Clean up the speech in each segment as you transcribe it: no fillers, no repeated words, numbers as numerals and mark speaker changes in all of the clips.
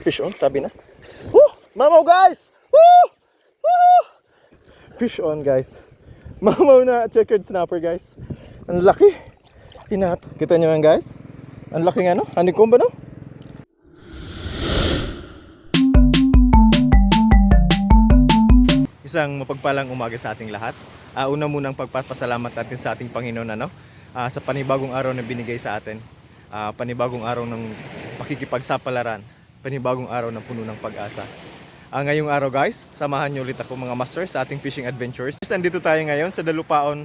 Speaker 1: Fish on, sabi na. Woo! Mamaw guys! Woo! Woo! Fish on guys. Mamaw na checkered snapper guys. Ang laki. Kita nyo yan guys? Ang laki nga no? Honeycomb ba no? Isang mapagpalang umaga sa ating lahat. Una munang pagpapasalamat natin sa ating Panginoon sa panibagong araw na binigay sa atin. Panibagong araw ng pakikipagsapalaran. Panibagong araw ng puno ng pag-asa. Ngayong araw guys, samahan nyo ulit ako mga master sa ating fishing adventures. Nandito tayo ngayon sa Dalupaon,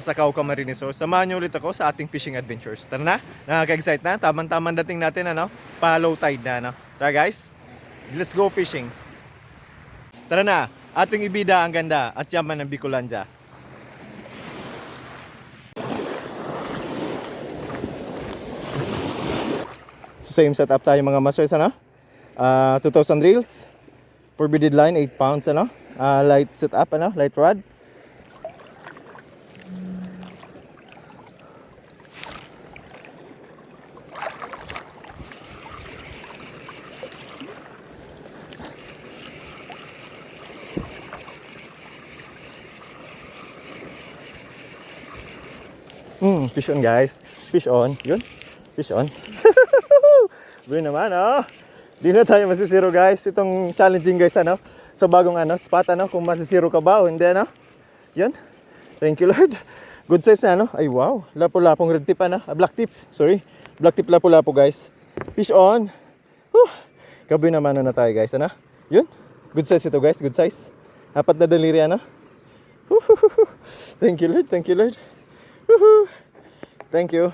Speaker 1: sa Cauca Marines Resort. Samahan nyo ulit ako sa ating fishing adventures. Tara na, nakaka-excite na. Tamang-tamang dating natin pa low tide na. Tara guys, let's go fishing. Tara na, ating ibida ang ganda at yaman ng Bicolandia. So same setup tayo mga masters 2,000 reels, forbidden line 8 pounds light setup light rod. Fish on guys, fish on, yun, fish on. Buhay naman di na tayo masisiro guys, itong challenging guys sa bagong spot kung masisiro ka ba o hindi yun, thank you Lord. Good size na ay wow, lapo-lapong red tip black tip, sorry, black tip lapo-lapo guys, fish on. Kaboy naman na tayo guys yun, good size ito guys, good size, 4 na daliri thank you Lord, thank you Lord. Thank you.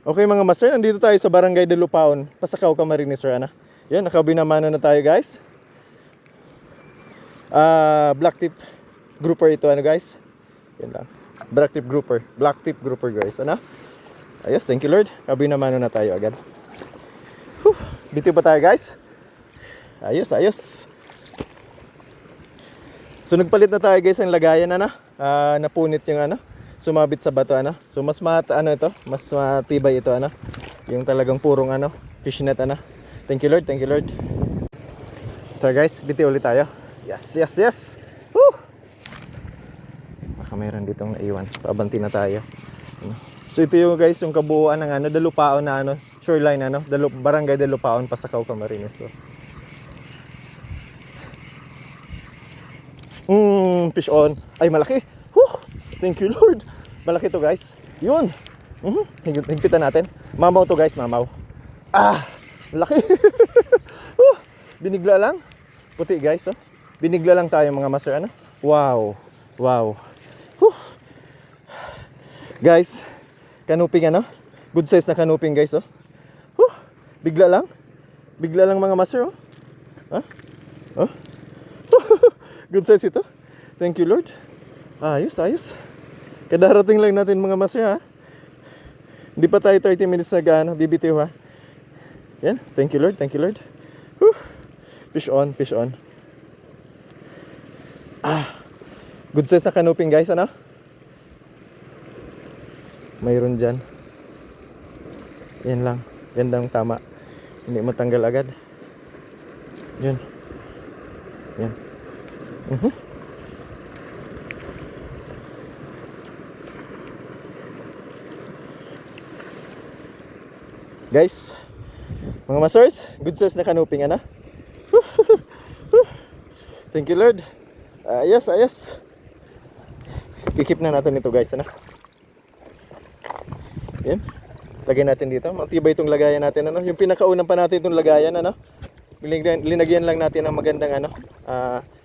Speaker 1: Okay mga master, nandito tayo sa Barangay Dalupaon, Cauca Marines Resort yan, nakabinamana na tayo guys. Black tip grouper ito guys. Yan lang. Black tip grouper guys ayos, thank you Lord. Kabinamana na tayo agad. Bitiw pa tayo guys. Ayos. So nagpalit na tayo guys ng lagayan napunit yung sumabit sa bato so mas ito, mas matibay ito yung talagang purong fish net thank you Lord, thank you Lord. So guys, biti ulit tayo. Yes. Woo! Baka mayroon ditong naiwan, pabanti na tayo. So ito yung guys yung kabuuan ng Dalupaon shoreline Barangay Dalupaon, Cauca Marines. So fish on, ay malaki. Thank you Lord. Malaki to guys. Yun. Higpitan natin. Mamaw to guys, mamaw. Malaki. Binigla lang. Puti guys, Binigla lang tayo mga master Wow. Guys, kanuping good size na kanuping guys, Bigla lang mga master, good size ito. Thank you Lord. Ayos. Kadarating lang natin mga master Hindi pa tayo 30 minutes bibitiw Yan, thank you Lord. Fish on. Good size na kanuping guys mayroon dyan. Yan lang, gandang tama, hindi matanggal agad. Yan. Guys, mga masters, good size na kanuping thank you Lord. Ayos. Kikip na natin ito guys yan, lagay natin dito. Matibay itong lagayan natin yung pinakaunang pa natin itong lagayan linagyan lang natin ng magandang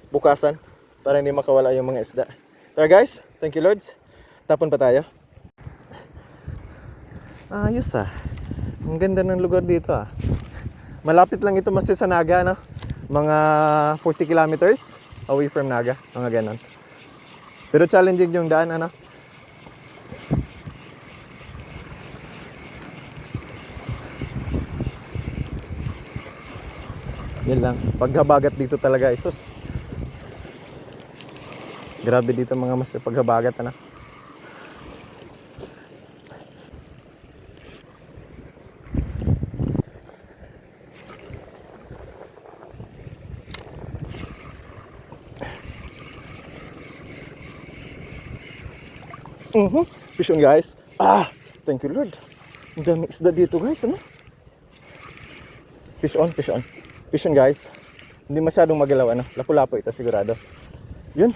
Speaker 1: bukasan para hindi makawala yung mga isda. Tara guys, thank you Lord. Tapon pa tayo. Ayos ang ganda ng lugar dito Malapit lang ito sa Naga mga 40 kilometers away from Naga, mga ganon. Pero challenging yung daan Yan lang, paghabagat dito talaga isos. Grabe dito mga mas paghabagat Fish on guys. Thank you Lord. Ang daming isda dito guys, ano? Fish on, fish on. Fish on guys. Hindi masyadong magalaw, ano? Lapu-lapo ito sigurado. Yun.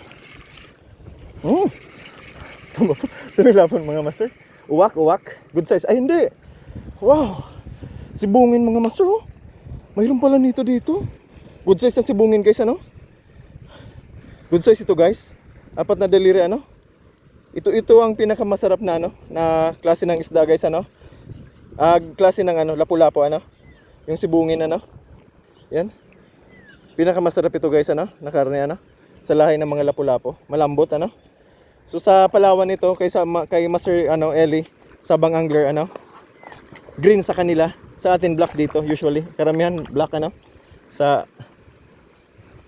Speaker 1: Tumilapon mga master. Uwak, uwak. Good size. Ay hindi. Wow. Sibungin mga master, oh. Mayroon pala nito dito. Good size na sibungin guys, ano? Good size ito guys. 4 na daliri, ano? Ito ang pinakamasarap na ano, na klase ng isda guys, ano? Klase ng ano, lapu-lapo, ano? Yung sibungin, ano? Yan. Pinakamasarap ito guys, ano? Na karne, ano? Sa lahi ng mga lapu-lapo. Malambot, ano? So sa Palawan ito, kay Master ano, Eli, Sabang Angler, ano? Green sa kanila. Sa atin black dito usually. Karamihan black, ano? Sa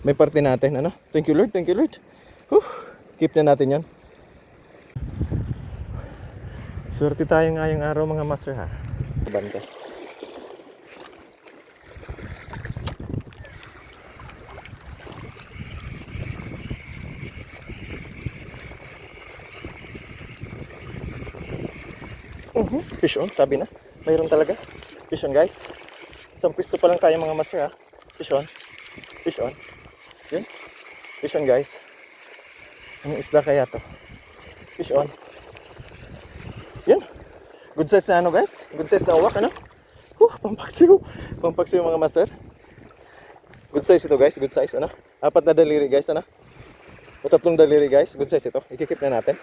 Speaker 1: may parte natin, ano? Thank you Lord, thank you Lord. Keep na natin 'yan. Swerte tayo ngayong araw mga master, ha. Banta. Fish on, sabi na. Mayroon talaga. Fish on guys. Isang pisto pa lang tayo mga master, ha. Fish on. Fish on. Yun. Fish on guys. Anong isda kaya to? Fish on. Yun. Good size na ano guys. Good size na uwak, ano? Pampaksiw. Pampaksiw mga master. Good size ito guys. Good size, ano? 4 na daliri guys, ano? O 3 daliri guys. Good size ito. Ikikip na natin.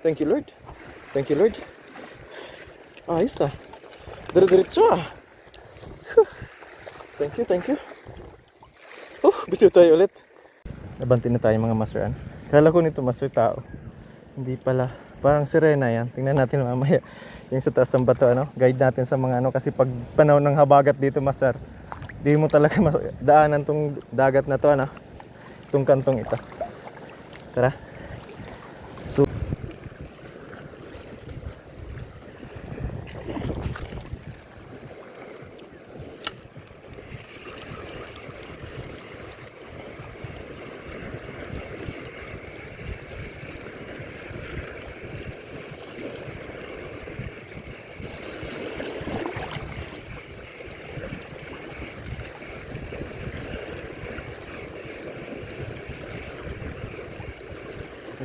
Speaker 1: Thank you Lord. Thank you Lord. Ayos, ah. Dire-diretso, ah. Thank you, thank you. Bitiw tayo ulit. Nabanti na tayo mga master, ano? Kala ko nito master tao. Hindi pala. Parang sirena yan. Tingnan natin mamaya yung sa taas ng bato, ano? Guide natin sa mga ano. Kasi pag panahon ng habagat dito, master, di mo talaga daanan tong dagat na to, ano? Itong kantong ito. Tara. So,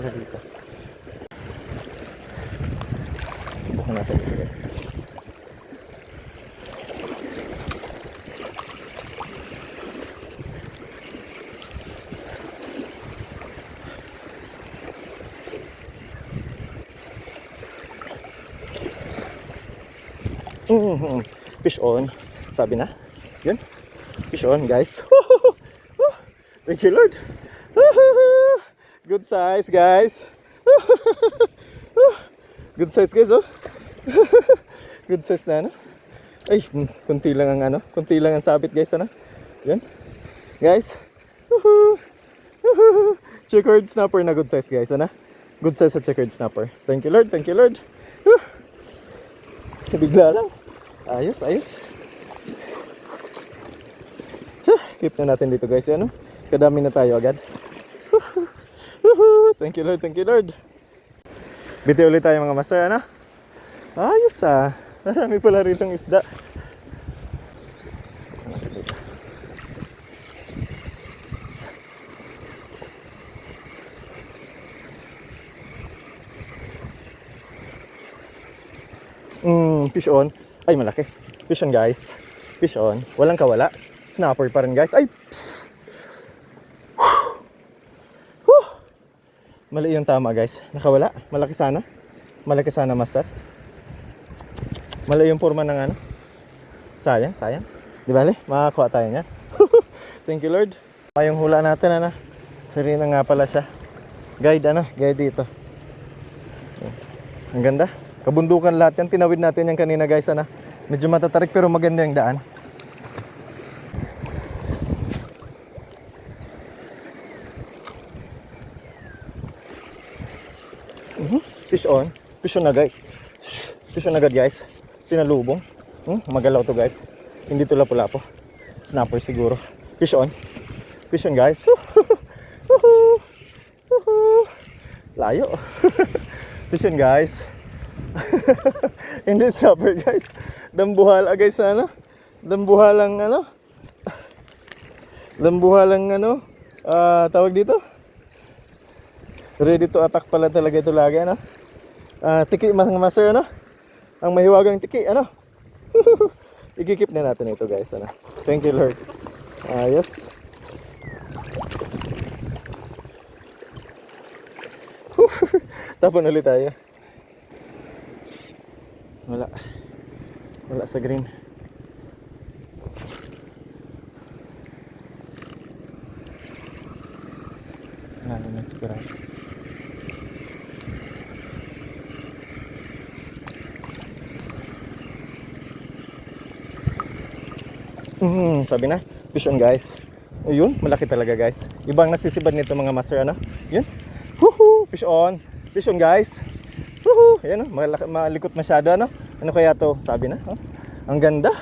Speaker 1: dito. Subukan natin ito guys. Fish on. Sabi na. Yun. Fish on guys. Thank you Lord. Good size guys. Good size guys, oh. Good size na, ano? Ay, kunti lang ang ano, kunti lang ang sabit guys, ano? Yan. Guys. Checkered snapper na good size guys, ano? Good size sa checkered snapper. Thank you Lord, thank you Lord. Bigla lang. Ayos, ayos. Keep na natin dito guys, ano? Kadami na tayo agad. Thank you Lord, thank you Lord. Biti ulit tayo mga master, ano? Ayos, ah. Marami pala rito ng isda. Fish on. Ay, malaki. Fish on guys. Fish on. Walang kawala. Snapper pa rin guys. Ay! Mali yung tama guys. Nakawala. Malaki sana. Malaki sana master. Mali yung forma ng ano. Sayang, sayang. Di ba, makakuha tayo niyan. Thank you Lord. Yung hula natin, ano. Sarina nga pala siya. Guide, ano. Guide dito. Ang ganda. Kabundukan lahat yan. Tinawid natin yan kanina guys, ano. Medyo matatarik pero maganda yung daan. Fish on. Fish on agad. Fish on agad guys. Sinalubong. Magalaw to guys. Hindi to lapu-lapo. Snapper siguro. Fish on. Fish on guys. Layo. Fish on guys. Hindi stopper guys. Dambuhala guys ano. Dambuhalang ano. Dambuhalang ano. Tawag dito. Ready to attack pala talaga ito lagi ano. Tiki mga master ano. Ang mahiwagang tiki ano. Ikikip na natin ito guys ano. Thank you Lord. Yes. Tapon ulit tayo. Wala sa green. Ano na spiral. Sabi na, fish on guys. Ayun, malaki talaga guys. Ibang nasisibad nito mga master ano. Yun. Fish on. Fish on guys. Ayan oh, malikot masyado ano. Ano kaya to? Sabi na. Oh. Ang ganda.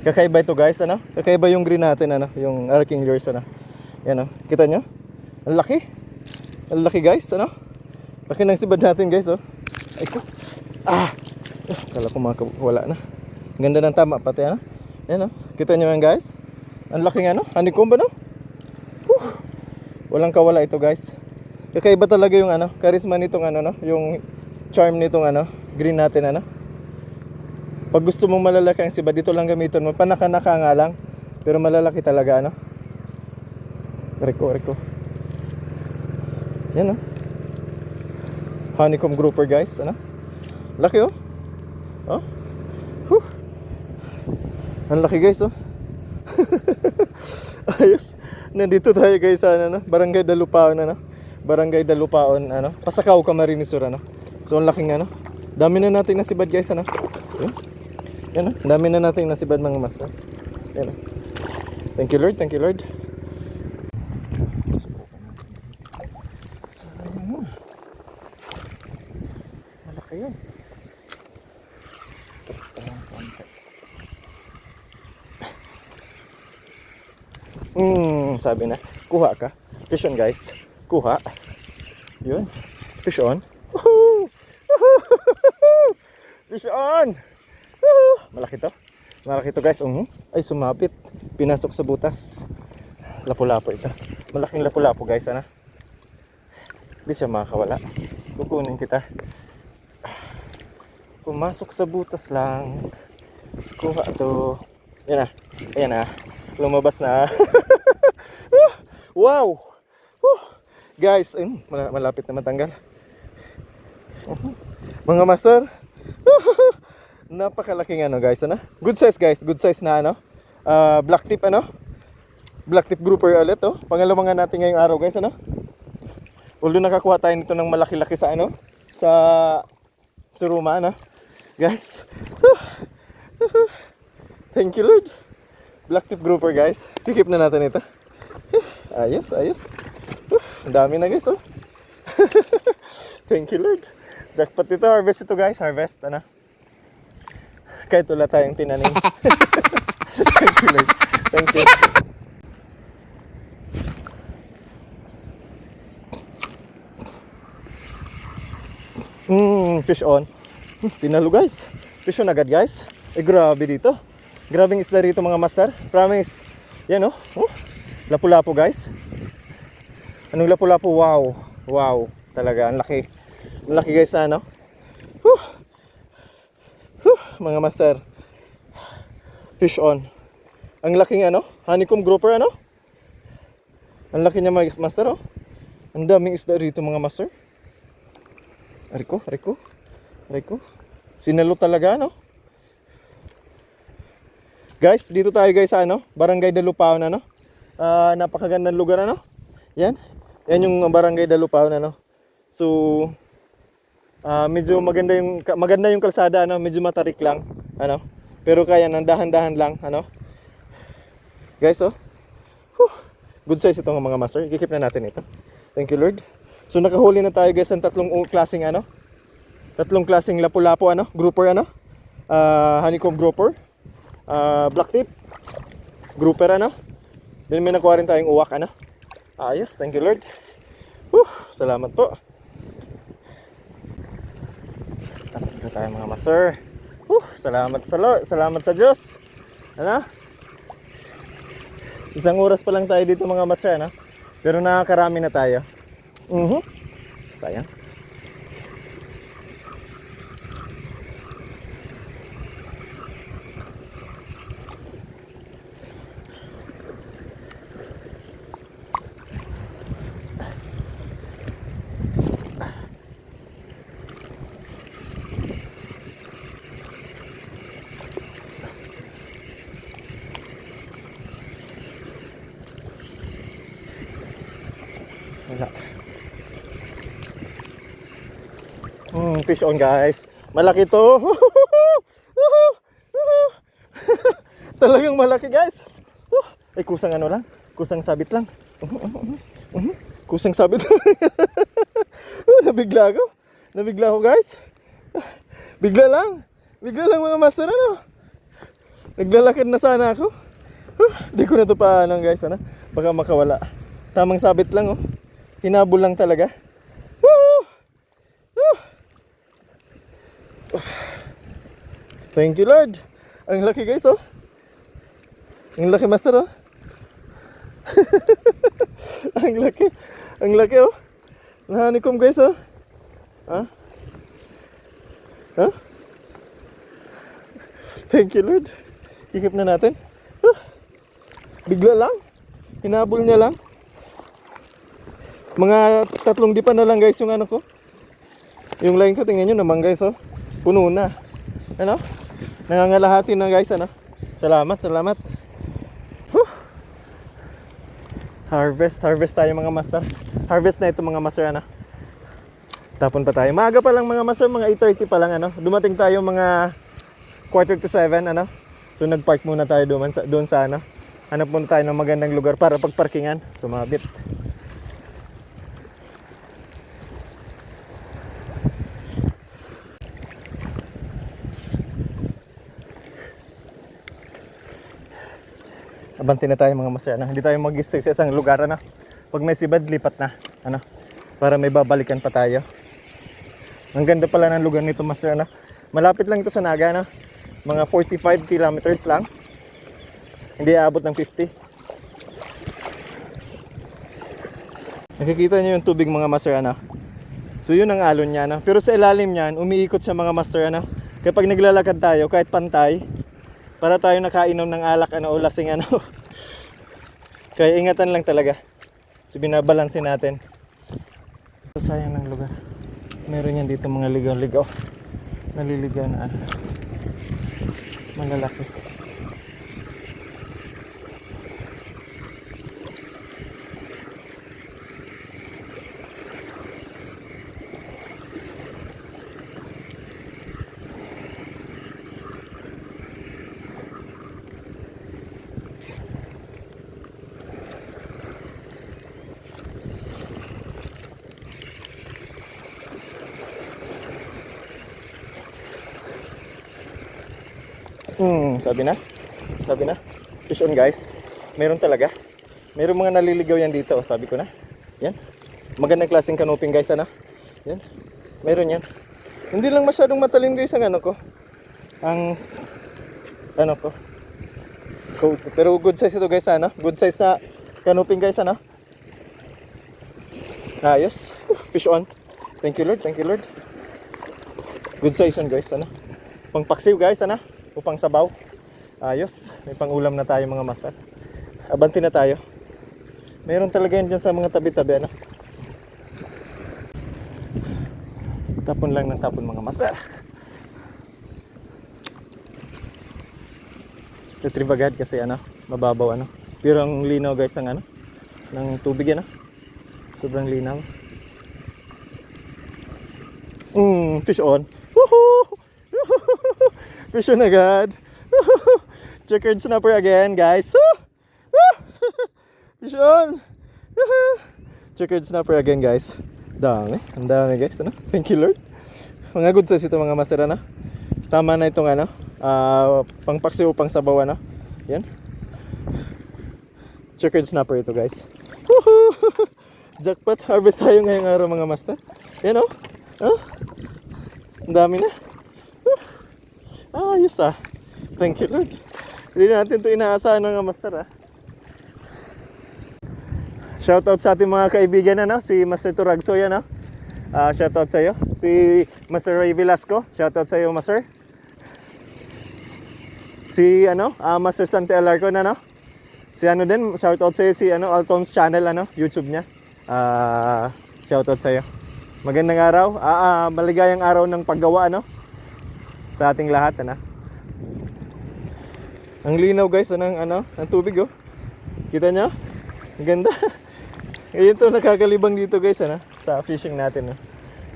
Speaker 1: Kakaiba ito guys ano. Kakaiba yung green natin ano, yung arking lures ano. Ayan oh. Kita nyo? Ang laki. Ang laki guys ano. Laki ng sibad natin guys oh. Ay ko. Kala ko wala na. Ang ganda ng tama pati ano. Ayan oh. Kita nyo yan guys. Ang laki nga no. Honeycomb ba no? Walang kawala ito guys. Kakaiba talaga yung ano, charisma nitong ano no, yung charm nitong ano, green natin ano. Pag gusto mong malalaki ang sibad, dito lang gamitin mo. Panaka-naka nga lang, pero malalaki talaga ano. Reko. Yan no. Honeycomb grouper guys, ano? Laki oh. Oh. Ang laki guys oh. Ayos. Nandito tayo guys sa ano, Barangay Dalupaon ano. Barangay Dalupaon ano, Pasakaw Camarines Sur ano. So ang laking ano. Dami na nating nasibad guys ano. Yan oh. Dami na nating nasibad mga master. Yan oh. Thank you Lord, thank you Lord. Sayang. Malaki yun. Sabi na, kuha ka. Fish on guys. Kuha. Yun. Fish on. Fish on. Malaki to. Malaki to guys. Ay sumapit. Pinasok sa butas. Lapu-lapu ito. Malaking lapu-lapu guys. Ano? Hindi siya makakawala. Kukunin kita. Pumasok sa butas lang. Kuha to. Yan na. Ayan na. Lumabas na. Wow. Guys, malapit na matanggal. Mga master. Napakalaking ano guys, ano? Good size guys, good size na ano. Black tip ano? Black tip grouper ulit oh. Pangalawa nga natin ngayong araw guys, ano? Although nakakuha tayo nito ng malaki-laki sa ano? Sa Suruma ano? Guys. Thank you Lord. Black tip grouper guys. Kikip na natin ito. Ayos. Ang dami na guys oh. Thank you Lord. Jackpot ito, harvest ito guys, harvest ano. Kahit wala tayong tinanim. Thank you Lord. Thank you. Fish on. Sinalo guys. Fish on agad guys. Grabe dito. Grabing isda rito mga master. Promise. Yan oh. Lapu-lapu guys. Anong lapu-lapu? Wow. Talaga, ang laki. Ang laki guys ano. Mga master. Fish on. Ang laking ano, honeycomb grouper ano. Ang laki niya mga master oh. Ang daming isda rito mga master. Reko. Sinalo talaga no. Guys, dito tayo guys sa ano, Barangay Dalupaon ano. Napakagandang lugar ano. Yan yung Barangay Dalupaon ano. So medyo maganda yung kalsada ano, medyo matarik lang ano. Pero kaya nang dahan-dahan lang ano. Guys oh. Good size itong mga master. Ikikip na natin ito. Thank you Lord. So nakahuli na tayo guys ng tatlong klaseng ano. Tatlong klaseng lapu-lapu ano, grouper ano. Honeycomb grouper. Black tip grouper ano. Then may nakuha rin tayong uwak ano. Ayos, thank you Lord. Salamat po. Dito tayo mga master. Salamat sa Lord, salamat sa Diyos. Ano? Isang oras pa lang tayo dito mga master, ano? Pero nakakarami na tayo. Sayang. Wala. Fish on guys. Malaki to. Talagang malaki guys. Ay kusang ano lang. Kusang sabit lang. Kusang sabit. Nabigla ako. Nabigla ako guys. Bigla lang. Bigla lang mga master ano. Naglalakad na sana ako. Di ko na to pa ano guys ano. Baka makawala. Tamang sabit lang oh. Hinabol lang talaga. Thank you Lord. Ang laki guys oh. Ang laki master oh. Ang laki. Ang laki oh. Nahanikom guys oh. Ha? Ha? Thank you Lord. Ikip na natin. Bigla lang. Hinabol niya lang. Mga 3 dipa na lang guys yung ano ko. Yung line ko tingnan nyo naman guys oh. Puno na. Ano? Nangangalahati na guys ano. Salamat, salamat. Harvest tayo mga master. Harvest na ito mga master ano. Tapon pa tayo. Maaga pa lang mga master, mga 8:30 pa lang ano. Dumating tayo mga 6:45 ano. So nagpark muna tayo doon sa ano. Hanap muna tayo ng magandang lugar para pagparkingan. Sumabit. Abanti na tayo mga master ano. Hindi tayo mag-stay sa isang lugar ano. Pag may sibad lipat na ano. Para may babalikan pa tayo. Ang ganda pala ng lugar nito master ano. Malapit lang ito sa Naga ano. Mga 45 kilometers lang. Hindi aabot ng 50. Nakikita nyo yung tubig mga master ano. So yun ang alon niya ano. Pero sa ilalim niyan umiikot siya mga master ano. Kaya pag naglalakad tayo kahit pantay, para tayo nakainom ng alak ano o lasing ano. Kaya ingatan lang talaga. So binabalansin natin. Sayang ng lugar. Meron yan dito mga ligaw-ligaw. Naliligaw na ano. Malalaki. Sabi na. Fish on guys. Meron talaga. Meron mga naliligaw yan dito, sabi ko na. Yan. Magandang klaseng canoping guys ano. Yan. Meron yan. Hindi lang masyadong matalim guys ang ano ko. Ang ano ko. Pero good size ito guys ano. Good size na canoping guys ano. Ayos. Fish on. Thank you Lord, thank you Lord. Good size yan guys ano. Pangpaksiw guys ano. Upang sabaw. Ayos. May pangulam na tayo mga masal. Abanti na tayo. Meron talaga yan dyan sa mga tabi-tabi ano. Tapon lang ng tapon mga masal. Retrieve agad kasi ano, mababaw ano. Pero ang linaw guys ng ano, ng tubig ano. Sobrang linaw. Fish on. Woohoo! Fish on agad. Checkered snapper again guys. Fish on. Checkered snapper again guys. Dami. Ang dami guys ano? Thank you Lord. Mga good size ito mga master ano. Tama na itong ano, pangpaksiw pang sabaw ano. Yan. Checkered snapper ito guys. Jackpot, harvest tayo ngayong araw mga master. Yan oh. Ang dami na. Ayos ah. Thank you Lord. Hindi natin ito inaasahan ng master ah. Shoutout sa ating mga kaibigan ano, si Master Turagso yan no. Shoutout sa iyo. Si Master Ray Velasco, shoutout sa iyo Master. Si ano, Master Sante Alarcon ano. Si ano din, shoutout sa iyo si ano, Altom's channel ano, YouTube niya. Shoutout sa iyo. Magandang araw. Maligayang araw ng paggawa ano sa ating lahat ano. Ang linaw guys ng tubig oh. Kita nyo? Ang ganda. Ito nakakalibang dito guys ano, sa fishing natin no.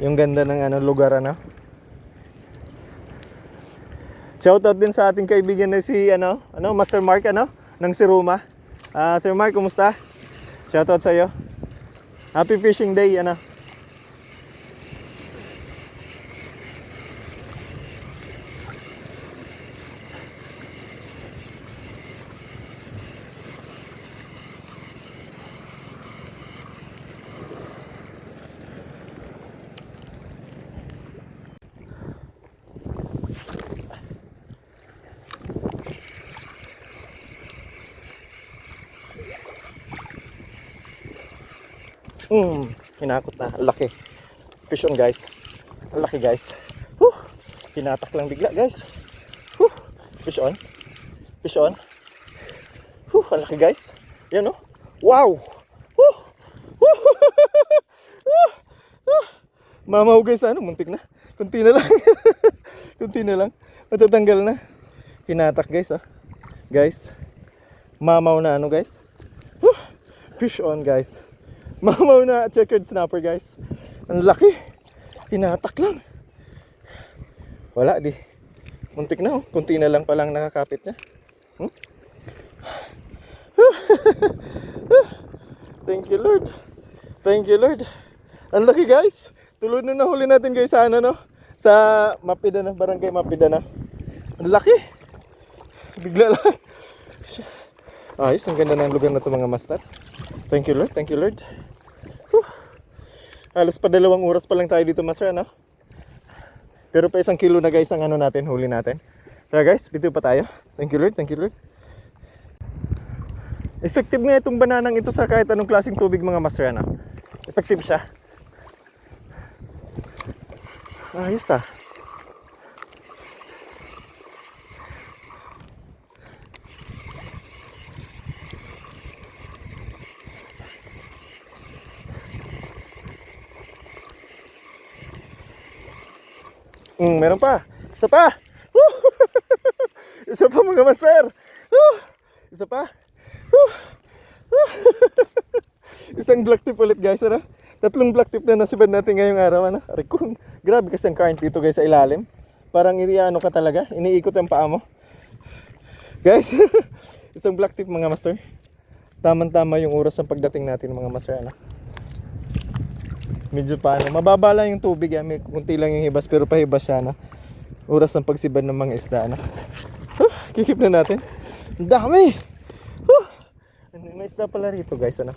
Speaker 1: Yung ganda ng lugar ano. Shoutout din sa ating kaibigan na si Master Mark ano ng Siruma. Sir Mark, kumusta? Shoutout sa iyo. Happy fishing day ano. Hinakot na. Ang laki. Fish on guys. Ang laki guys. Hinatak lang bigla guys. Fish on. Fish on. Ang laki guys. Yan oh. Wow. Mamaw guys muntik na. Kunti na lang. Kunti na lang. Matatanggal na. Hinatak guys oh. Guys. Mamaw na guys. Fish on guys. Mamaw na checkered snapper guys. Ang laki. Hinatak lang. Wala di. Muntik na oh. Kunti na lang palang nakakapit niya. Thank you Lord. Thank you Lord. Ang laki guys. Tulad na nahuli natin guys sa sa Mapida Barangay Mapida na. Ang laki. Bigla lang. Ayos, ang ganda ng lugar na ito mga master. Thank you Lord. Thank you Lord. Halos pa 2 oras pa lang tayo dito master ano. Pero pa 1 kilo na guys ang natin, huli natin. Tara guys, bitiw pa tayo. Thank you Lord, thank you Lord. Effective nga itong bananang ito sa kahit anong klaseng tubig mga master ano. Effective siya. Ayos ah. Meron pa. Isa pa. Isa pa mga master. Isa pa. Isang black tip ulit guys ano? 3 black tip na nasiban natin ngayong araw ano? Arikong, grabe kasi ang current dito guys sa ilalim. Parang ka talaga, iniikot ang paa mo. Guys, isang black tip mga master. Tama-tama yung oras ng pagdating natin mga master ano? Medyo mababa lang yung tubig may kunti lang yung hibas pero pahibas siya no? Oras ng pagsibad ng mga isda no? Kikip na natin. Ang dami. May isda pala rito guys ano?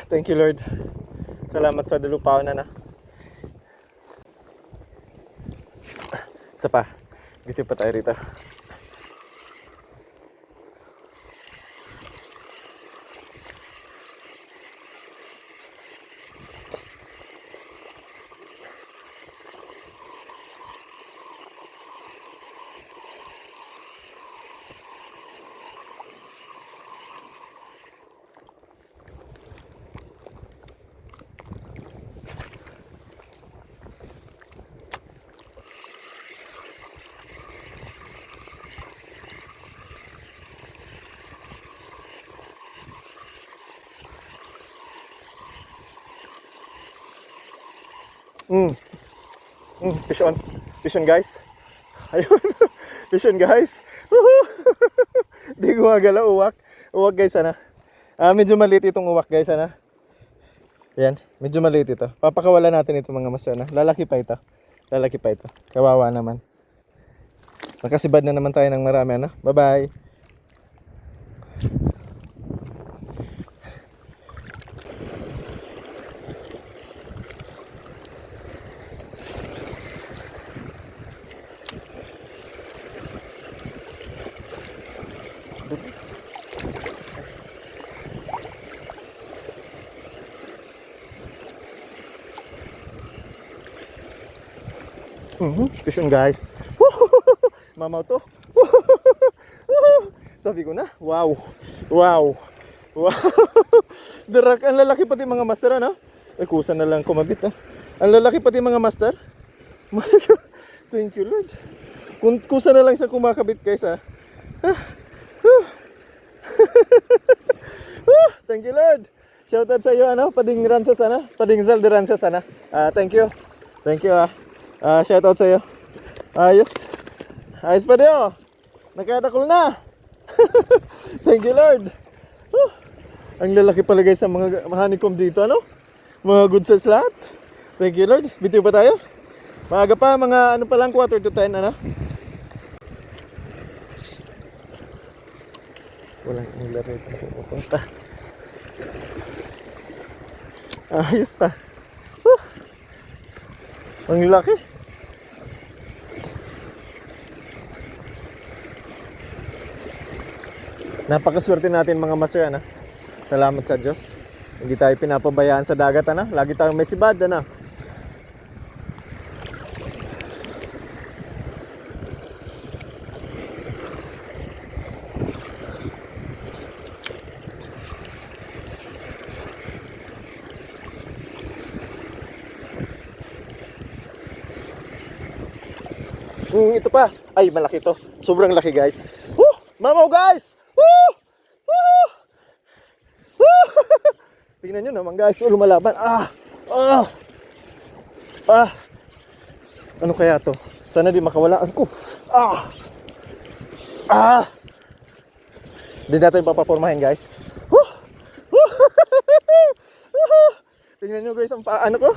Speaker 1: Thank you Lord. Salamat sa dalupaon na Isa pa. Dito pa tayo rito. Fish on. Fish on guys. Ayun. Fish on guys. Di gumagalaw uwak. Uwak guys medyo maliit itong uwak guys Ayan, medyo maliit ito. Papakawalan natin ito mga master Lalaki pa ito. Lalaki pa ito. Kawawa naman. Nakasibad na naman tayo ng marami Bye bye. Fish on guys. Mamaw to. Sabi ko na, wow. Wow. Wow. Darak, ang lalaki pati mga master, ano? Ay, kusa na lang kumabit, ha? Ang lalaki pati mga master. My God. Thank you, Lord. Kusa na lang sa kumakabit, guys, ha? Thank you, Lord. Shoutout sa iyo, ano? Pading Ransas, ano? Pading Zal de Ransas, ano? Thank you. Thank you, shoutout sa iyo. Ayos. Ayos pa diyo. Nakadakol na. Thank you, Lord. Ang lalaki pala guys sa mga honeycomb dito, ano? Mga good size lahat. Thank you, Lord. Bitiw pa tayo. Maaga pa, mga ano pa lang, 4 to 10, ano? Walang nila rito pupunta. Ayos, ha? Ang laki. Napakaswerte natin mga master, ano? Salamat sa Diyos. Hindi tayo pinapabayaan sa dagat, ano? Lagi tayong may sibad, ano? Ito pa. Ay, malaki to. Sobrang laki, guys. Woo! Mamaw, guys! Woo! Woo! Woo! Tingnan nyo naman, guys. Lumalaban. Ano kaya to? Sana di makawalaan ko. Hindi natin papapormahin, guys. Woo! Woo! Tingnan nyo, guys, ang paano ko.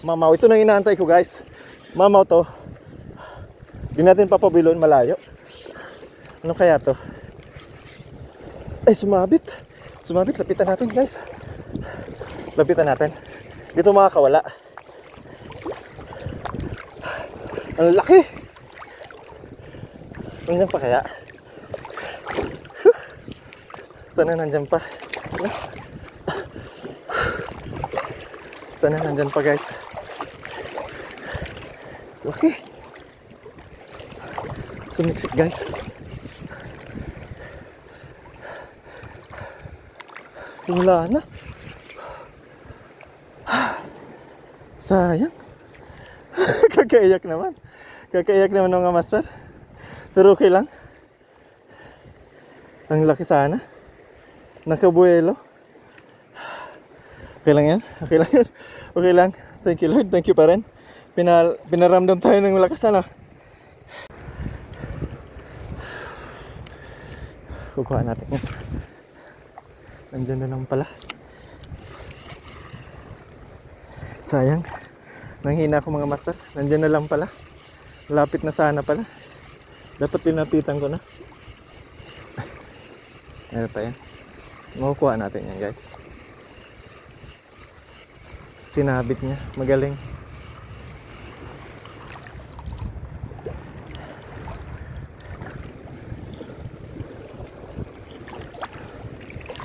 Speaker 1: Mamaw. Ito na inaantay ko, guys. Mamaw to. Di natin papabilon, malayo. Ano kaya to? Ay, sumabit. Sumabit, lapitan natin, guys. Lapitan natin. Dito makakawala. Ang laki. Nandiyan pa kaya? Sana nandiyan pa. Sana nandiyan pa, guys. Laki. Sumiksik, guys. Wala na. Sayang. Kakaiyak naman. Kakaiyak naman mga master. Pero okay lang. Ang laki sana. Nakabuelo. Okay lang yan. Okay lang yun. Okay lang. Thank you, Lord. Thank you pa rin. Pinaramdam tayo ng lakas, ano? Kukuha natin yan. Nandiyan na lang pala. Sayang. Nanghina ako mga master. Nandiyan na lang pala. Lapit na sana pala. Dapat pinapitan ko na. Meron pa yan. Makukuha natin yan, guys. Sinabit niya. Magaling.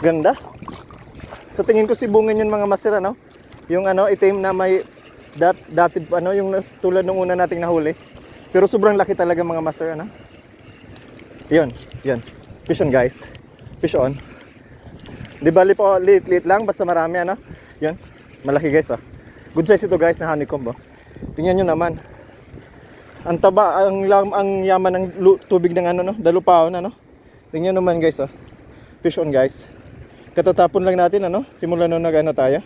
Speaker 1: Ganda. Sa tingin ko sibungin yun mga master, ano? Yung ano, itim na may dots, dotted, ano, yung tulad nung una nating nahuli. Pero sobrang laki talaga mga master, ano? Yun, yun. Fish on, guys. Fish on. Di bali po, liit lang, basta marami, ano? Yun, malaki, guys, oh. Good size ito, guys, na honeycomb, oh. Tingnan nyo naman. Ang taba, ang yaman ng tubig ng ano, no? Dalupaon, ano? Tingnan naman, guys, oh. Fish on, guys. Katatapon lang natin, ano? Simula nung nag-ano tayo.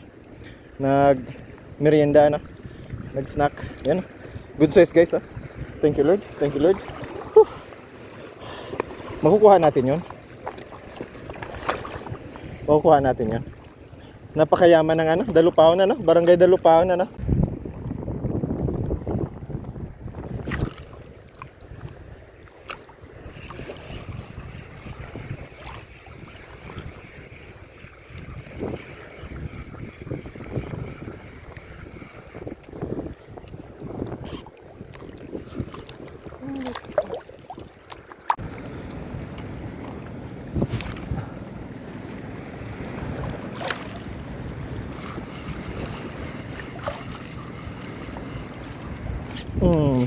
Speaker 1: Nag-merienda, ano? Nag-snack. Yan. Good size, guys, ah. Thank you, Lord. Thank you, Lord. Whew. Makukuha natin yun. Makukuha natin yun. Napakayaman ng ano? Dalupaon, ano? Barangay Dalupaon, ano?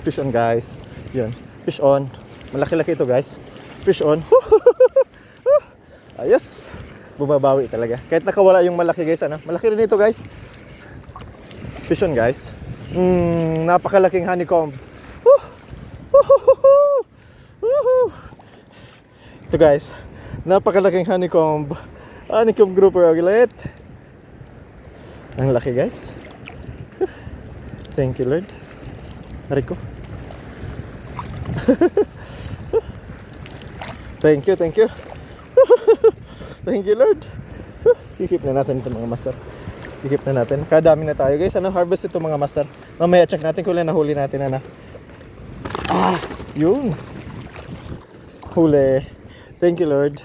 Speaker 1: Fish on guys. Yun. Fish on. Malaki-laki ito guys. Fish on. Ayos. Bumabawi talaga. Kahit nakawala yung malaki guys. Ano? Malaki rin ito guys. Fish on guys. Napakalaking honeycomb. Ito guys. Napakalaking honeycomb. Honeycomb grouper ulit. Ang laki guys. Thank you Lord. Rico. Thank you. Thank you Lord. Ikip na natin ito mga master. Ikip na natin. Kadami na tayo guys. Ano harvest ito mga master? Mamaya check natin kung ilan nahuli natin. Ano? Yun. Huli. Thank you Lord.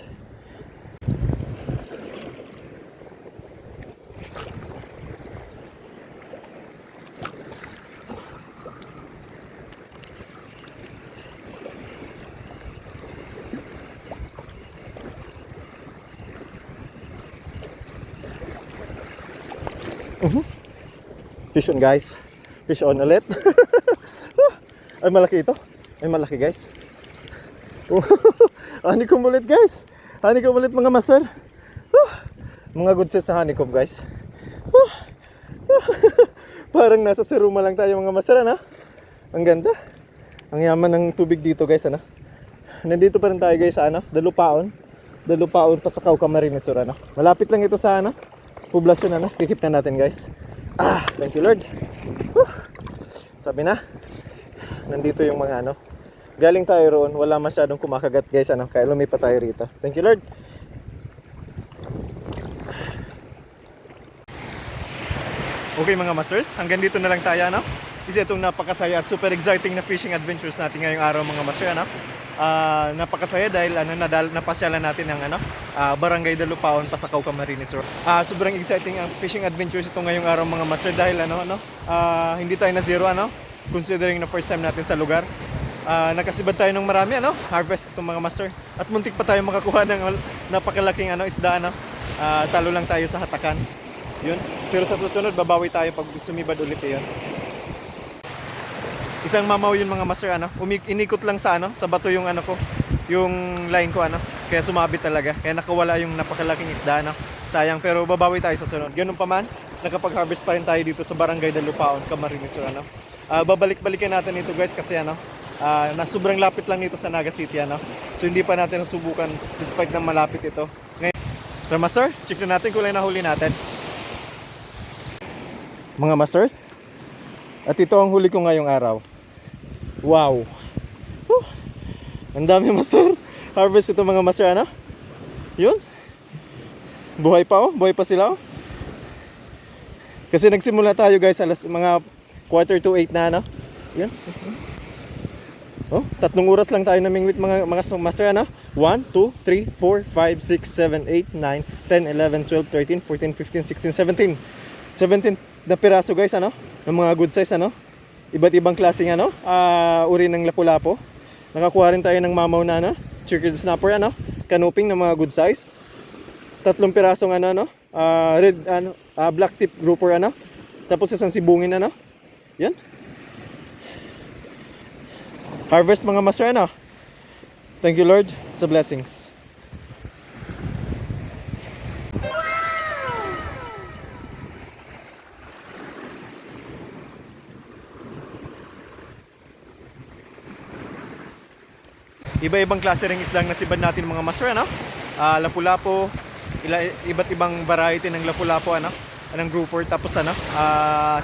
Speaker 1: Fish on guys. Fish on ulit. Ay malaki ito. Ay malaki guys. Honeycomb ulit guys. Honeycomb ulit mga master. Mga good size na honeycomb guys. Parang nasa Seruma lang tayo mga master. Ano? Ang ganda. Ang yaman ng tubig dito guys. Ano? Nandito pa rin tayo guys sa ano? Dalupaon. Dalupaon pa sa Cauca Marines Sur. Ano? Malapit lang ito sa ano? Poblasyon. Ano? Kikip na natin guys. Thank you Lord. Sabi na. Nandito yung mga ano. Galing tayo roon, wala masyadong kumakagat guys, ano, kaya lumipat tayo rito. Thank you Lord. Okay mga masters, hanggang dito na lang tayo, ano? Isa itong napakasaya at super exciting na fishing adventures natin ngayong araw mga master, ano? Napakasaya dahil ano, napasyalan natin ang ano, Barangay Dalupaon pa sa Cauca Marines Sur. Sobrang exciting ang fishing adventures ito ngayong araw mga master dahil ano, hindi tayo na zero, ano? Considering na first time natin sa lugar. Nakasibad tayo ng marami, ano? Harvest itong mga master. At muntik pa tayo makakuha ng napakalaking ano, isda, ano? Talo lang tayo sa hatakan. Yun. Pero sa susunod, babawi tayo pag sumibad ulit yun. Isang mamaw yun mga master, ano? Inikot lang sa ano, sa bato yung ano ko, yung line ko, ano? Kaya sumabit talaga. Kaya nakawala yung napakalaking isda, ano? Sayang, pero babawi tayo sa sunod. Ganun pa man, nakapag-harvest pa rin tayo dito sa Barangay Dalupaon, Camarines Sur, ano? Babalik-balikan natin ito guys kasi ano, na sobrang lapit lang nito sa Naga City, ano? So hindi pa natin nasubukan despite na malapit ito. Ngayon, tara master, check na natin kung ilan nahuli natin. Mga masters, at ito ang huli ko ngayong araw. Wow! Ang dami master. Harvest ito mga master, ano? Yun. Buhay pa oh, buhay pa sila oh. Kasi nagsimula tayo guys alas mga 7:45 na, ano? Yun. Oh, 3 oras lang tayo namingwit mga master, ano? 1, 2, 3, 4, 5, 6, 7, 8, 9, 10, 11, 12, 13, 14, 15, 16, 17. 17 na piraso guys, ano? Ng mga good size, ano? Iba't ibang klaseng ano, uri ng lapu-lapo. Nakakuha rin tayo ng mamaw na, ano? Chickered snapper, ano? Canoping ng mga good size. 3 pirasong ano, red ano, black tip grouper, ano? Tapos isang sibungin, ano? Yan. Harvest mga master, ano? Thank you Lord sa blessings. Iba-ibang klase ring isdang nasibad natin mga master, ano? Lapu-lapo, iba't ibang variety ng lapu-lapo, ano? Anong grouper, tapos ano?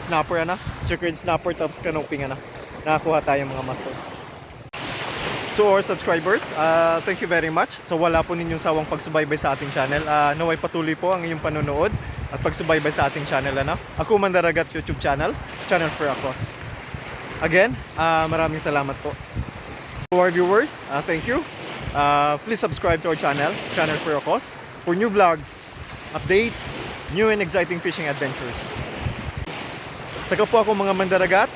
Speaker 1: Snapper, ano? Chickered snapper, tapos canoping, ano? Nakakuha tayo mga master. To our subscribers, thank you very much. So wala po ninyong sawang pagsubaybay sa ating channel. Naway patuloy po ang inyong panonood at pagsubaybay sa ating channel, ano? Ako Mandaragat YouTube channel, Channel for Akos. Again, maraming salamat po. To our viewers, thank you. Please subscribe to our channel, Channel for Akos, for new vlogs, updates, new and exciting fishing adventures. Sa kapwa ko mga mandaragat,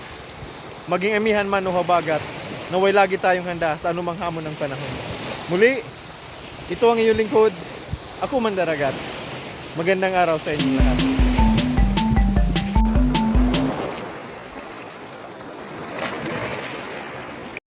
Speaker 1: maging amihan man o habagat, naway lagi tayong handa sa anumang hamon ng panahon. Muli, ito ang iyong lingkod, ako Mandaragat. Magandang araw sa inyong lahat.